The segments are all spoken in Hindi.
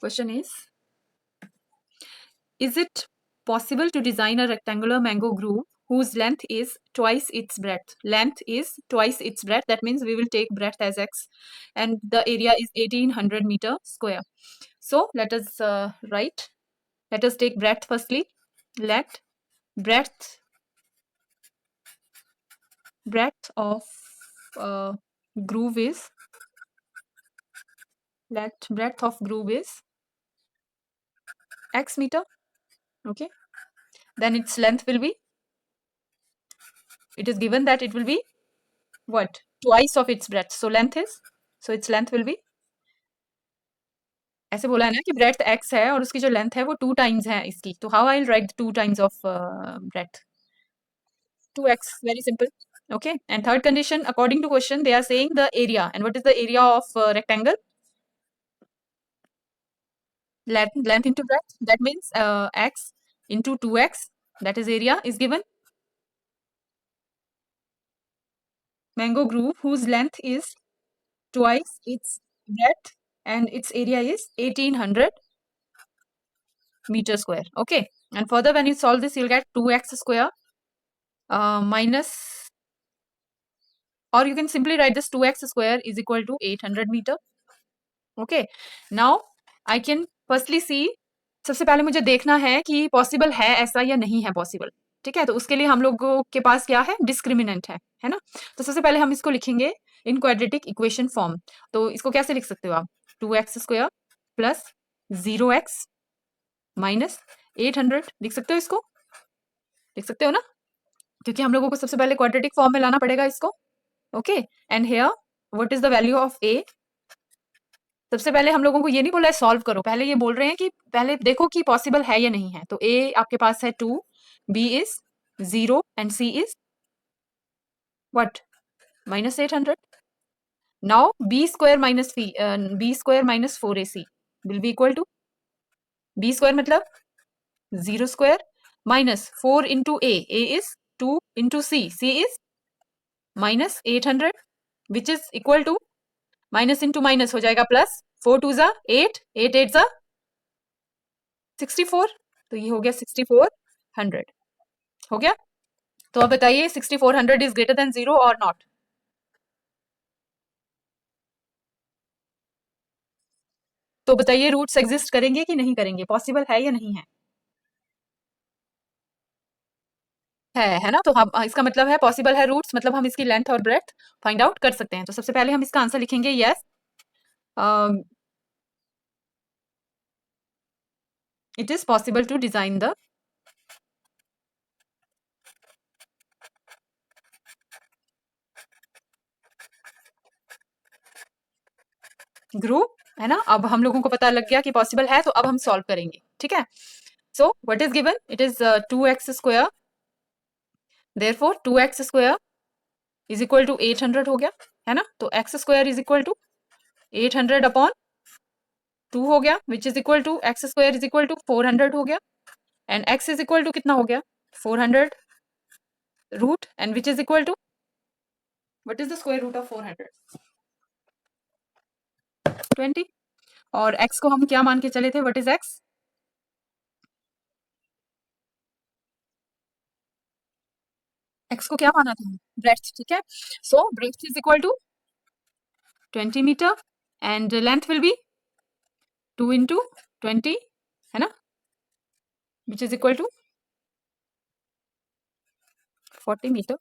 Question is it possible to design a rectangular mango groove whose length is twice its breadth? Length is twice its breadth. That means we will take breadth as x, and the area is 1800 meter square. So let us write. Let us take breadth firstly. Let breadth of groove is, let breadth of groove is x meter. Okay, then its length will be, it is given that it will be what, twice of its breadth. So length is, so its length will be, ऐसे बोला है ना कि breadth x है और उसकी जो length है वो 2 times है इसकी, तो how I'll write 2 times of breadth? 2x, very simple. Okay, and third condition, according to question they are saying the area, and what is the area of rectangle? Length into breadth, that means x into 2x, that is area is given. Mango groove whose length is twice its breadth and its area is 1800 meter square. Okay, and further when you solve this you'll get 2x square minus, or you can simply write this 2x square is equal to 800 meter. Okay, now I can firstly see, सबसे पहले मुझे देखना है कि पॉसिबल है ऐसा या नहीं है पॉसिबल. ठीक है, तो उसके लिए हम लोगों के पास क्या है, डिस्क्रिमिनेंट है ना. तो सबसे पहले हम इसको लिखेंगे इन क्वाड्रेटिक इक्वेशन फॉर्म. तो इसको कैसे लिख सकते हो आप, 2x square plus 0x minus 800 लिख सकते हो, इसको लिख सकते हो ना, क्योंकि हम लोगों को सबसे पहले क्वाड्रेटिक फॉर्म में लाना पड़ेगा इसको. Okay, and here what is the value of A. सबसे पहले हम लोगों को ये नहीं बोला है सॉल्व करो, पहले ये बोल रहे हैं कि पहले देखो कि पॉसिबल है या नहीं है. तो ए आपके पास है 2, B is 0 and C is what, minus 800. Now B square minus 4ac will be equal to, B square मतलब 0 square minus 4 into A is 2 into C is minus 800 which is equal to, minus into minus हो जाएगा प्लस, 4 2 जा 8, 8 8 जा 64, तो ये हो गया 6400 हो गया. तो अब बताइए 6400 इज ग्रेटर देन 0 और नॉट. तो बताइए रूट्स एग्जिस्ट करेंगे कि नहीं करेंगे, पॉसिबल है या नहीं है. है ना, तो हम इसका मतलब है पॉसिबल है रूट्स, मतलब हम इसकी लेंथ और ब्रेड्थ फाइंड आउट कर सकते हैं. तो सबसे पहले हम इसका आंसर लिखेंगे yes, it is possible to design the group, है ना. अब हम लोगों को पता लग गया कि पॉसिबल है, तो अब हम सॉल्व करेंगे. ठीक है, so what is given, it is 2x square, therefore 2x square is equal to 800 हो गया, है ना. तो x square is equal to 800 upon 2 हो गया, which is equal to x square is equal to 400 हो गया, and x is equal to कितना हो गया, 400 root, and which is equal to, what is the square root of 400, 20. और x को हम क्या मान के चले थे, व्हाट इज x, x को क्या माना था, ब्रेड्थ. ठीक है, so breadth is equal to 20 metre and length will be 2 into 20, है ना, which is equal to 40 metre.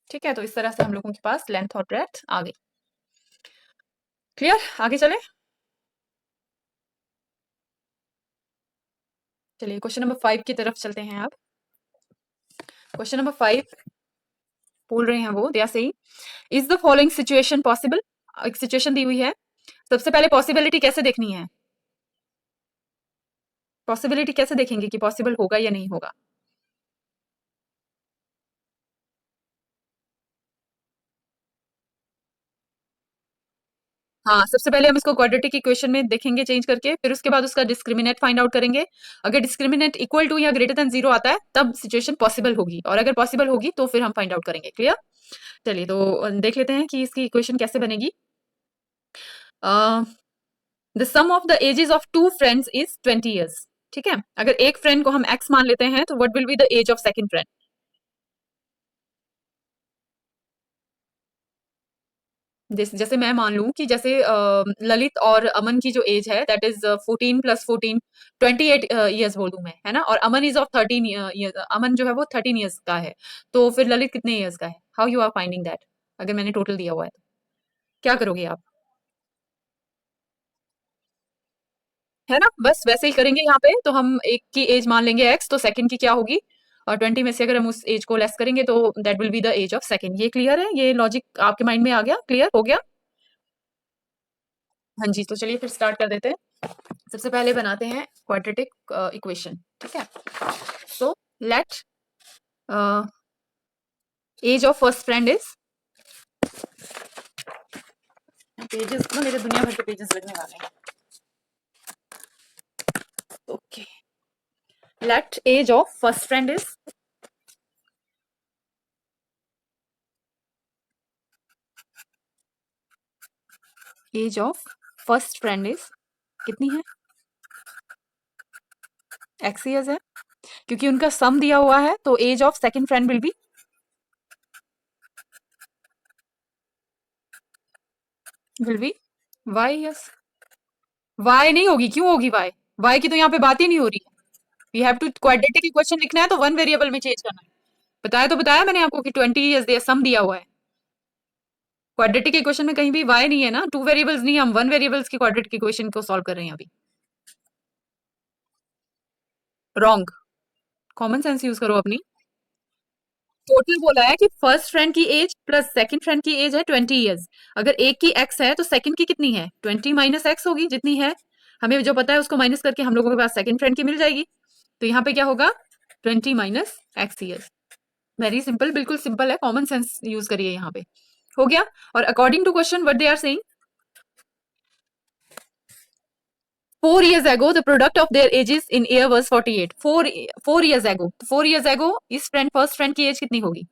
ठीक है, तो इस तरह से हम लोगों के पास लेंथ और ब्रेड्थ आ गई. क्लियर, आगे चले. चलिए क्वेश्चन नंबर 5 की तरफ चलते हैं. अब क्वेश्चन नंबर 5 बोल रहे हैं वो, they are saying is the following situation possible. एक सिचुएशन दी हुई है, सबसे पहले पॉसिबिलिटी कैसे देखनी है, पॉसिबिलिटी कैसे देखेंगे कि पॉसिबल होगा या नहीं होगा. हाँ, सबसे पहले हम इसको क्वाड्रेटिक इक्वेशन में देखेंगे चेंज करके, फिर उसके बाद उसका डिस्क्रिमिनेट फाइंड आउट करेंगे. अगर डिस्क्रिमिनेट इक्वल टू या ग्रेटर देन 0 आता है तब सिचुएशन पॉसिबल होगी, और अगर पॉसिबल होगी तो फिर हम फाइंड आउट करेंगे. क्लियर, चलिए तो देख लेते हैं कि इसकी इक्वेशन कैसे बनेगी. The sum of the ages of two friends is 20 years. ठीक है, अगर एक फ्रेंड को हम एक्स मान लेते हैं तो what will be the age of second friend? जैसे मैं मान लूं कि जैसे ललित और अमन की जो एज है दैट इज 14 प्लस 14, 28 ईयर्स बोल दूं मैं, है ना, और अमन इज ऑफ 13 ईयर्स, अमन जो है वो 13 ईयर्स का है, तो फिर ललित कितने ईयर्स का है? How you are finding that? अगर मैंने टोटल दिया हुआ है तो क्या करोगे आप? है ना, बस वैसे ही करेंगे यहाँ पे, तो हम एक की एज मान लेंगे एक्स, तो सेकंड की क्या होगी, और 20 में से अगर हम उस एज को लेस करेंगे तो that will be the age of second. ये क्लियर है? ये लॉजिक आपके माइंड में आ गया? क्लियर हो गया? हाँ जी, तो चलिए फिर स्टार्ट कर देते हैं। सबसे पहले बनाते हैं क्वाड्रेटिक इक्वेशन। ठीक है, so let age of first friend is, pages ना मेरे दुनिया भर के पेजेस लगने वाले हैं। Okay, let age of first friend is, age of first friend is कितनी है? एक्स ईयर्स है, क्योंकि उनका सम दिया हुआ है, तो age of second friend will be y years. Y नहीं होगी, क्यों होगी वाई? वाई की तो यहाँ पे बात ही नहीं हो रही है। We have to quadratic equation लिखना है तो वन वेरिएबल में चेंज करना है। बताया तो बताया मैंने आपको कि 20 ईयर्स दिया, सम दिया हुआ है। क्वाड्रेटिक इक्वेशन में कहीं भी वाई नहीं है ना, टू वेरिएबल्स नहीं, हम वन वेरिएबल्स की क्वाड्रेटिक इक्वेशन को सॉल्व कर रहे हैं अभी। रॉन्ग, कॉमन सेंस यूज करो अपनी। टोटल बोला है कि फर्स्ट फ्रेंड की एज प्लस सेकंड फ्रेंड की एज है 20 ईयर्स। अगर एक की एक्स है तो सेकंड की कितनी है? 20 माइनस एक्स होगी, जितनी है हमें जो पता है उसको माइनस करके हम लोगों के पास सेकंड फ्रेंड की मिल जाएगी। तो यहाँ पे क्या होगा? 20 minus x years. Very simple, बिल्कुल सिंपल है, कॉमन सेंस यूज करिए यहाँ पे। हो गया। और according to question what they are saying, 4 years ago the product of their ages in year was 48। 4 years ago, 4 years ago इस फ्रेंड फर्स्ट फ्रेंड की एज कितनी होगी?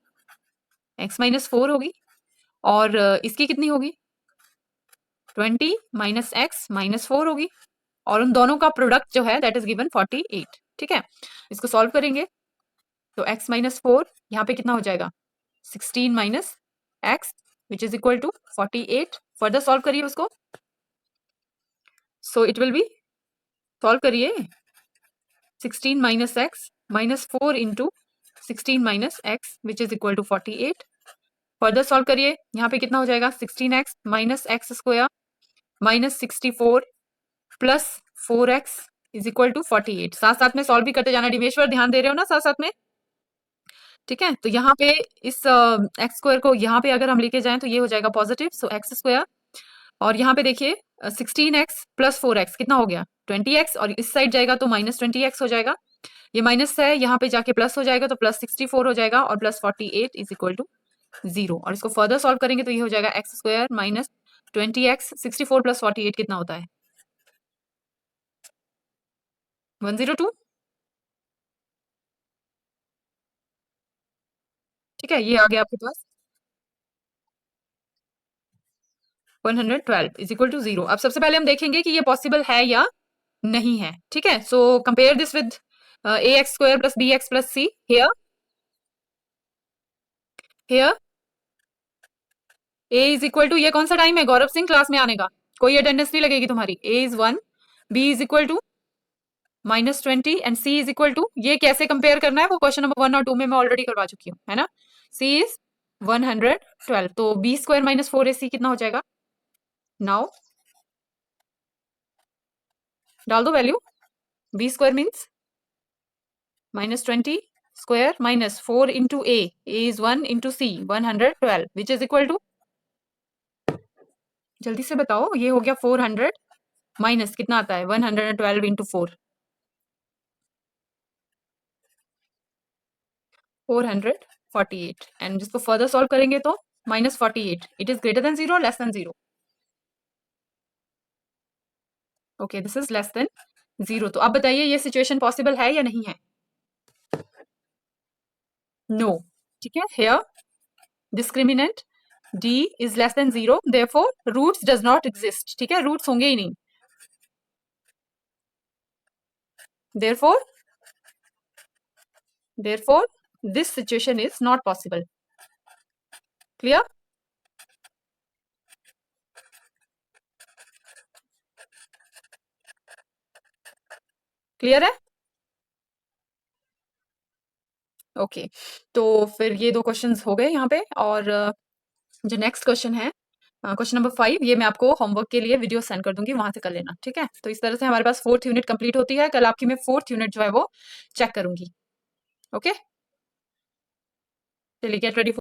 x माइनस 4 होगी, और इसकी कितनी होगी? 20 माइनस एक्स माइनस 4 होगी, और उन दोनों का प्रोडक्ट जो है दैट इज गिवन 48। ठीक है, इसको सॉल्व करेंगे तो x माइनस 4 यहाँ पे कितना हो जाएगा? 16 minus x which is equal to 48। Further solve करिए उसको, so it will be, solve करिए, 16 minus x minus 4 into 16 minus x which is equal to 48। Further solve करिए, यहाँ पे कितना हो जाएगा? 16x minus x square minus 64 plus 4x is equal to 48। साथ साथ में सॉल्व भी करते जाना, डिवेश्वर ध्यान दे रहे हो ना साथ साथ में? ठीक है, तो यहाँ पे इस एक्स स्क्वायर को यहाँ पे अगर हम लेके जाएं तो ये हो जाएगा पॉजिटिव, सो एक्स स्क्वायर, और यहाँ पे देखिए 16x प्लस 4x कितना हो गया? 20x, और इस साइड जाएगा तो माइनस 20x हो जाएगा। ये माइनस है, यहाँ पे जाके प्लस हो जाएगा तो प्लस 64 हो जाएगा, और प्लस 48 इज इक्वल टू 0। और इसको फर्दर सॉल्व करेंगे तो ये हो जाएगा x square minus 20x, 64 plus 48 कितना होता है? 102। ठीक है, ये आ गया आपके पास 112 इज इक्वल टू 0। अब सबसे पहले हम देखेंगे कि ये पॉसिबल है या नहीं है। ठीक है, so compare this with a x square plus b x plus c. Here here a is equal to, ये कौन सा टाइम है गौरव सिंह क्लास में आने का? कोई अटेंडेंस नहीं लगेगी तुम्हारी। A is 1, B is equal to minus 20 and C is equal to, ये कैसे कंपेयर करना है वो क्वेश्चन नंबर 1 और 2 में मैं ऑलरेडी करवा चुकी हूँ, है ना। सी इज 112, तो b square minus 4 a c कितना हो जाएगा? नाउ डाल दो value, b square means minus 20 square minus 4 into A is 1 into c 112 which is equal to, जल्दी से बताओ, ये हो गया 400 माइनस कितना आता है? 112 इंटू 4, 448, एंड जिसको फर्दर सॉल्व करेंगे तो minus 48, it is greater than 0 less than 0? Okay, this is less than 0। तो अब बताइए ये सिचुएशन पॉसिबल है या नहीं है? नो। ठीक है, here discriminant d is less than 0, therefore roots does not exist. ठीक है, रूट्स होंगे ही नहीं। therefore this situation is not possible. Clear? Clear है? ओके, तो फिर ये 2 क्वेश्चंस हो गए यहाँ पे और जो नेक्स्ट क्वेश्चन है क्वेश्चन नंबर 5, ये मैं आपको होमवर्क के लिए वीडियो सेंड कर दूंगी, वहां से कर लेना, ठीक है? तो इस तरह से हमारे पास 4th यूनिट कंप्लीट होती है। कल आपकी मैं 4th यूनिट जो है वो चेक करूंगी। ओके, चलिए गेट रेडी।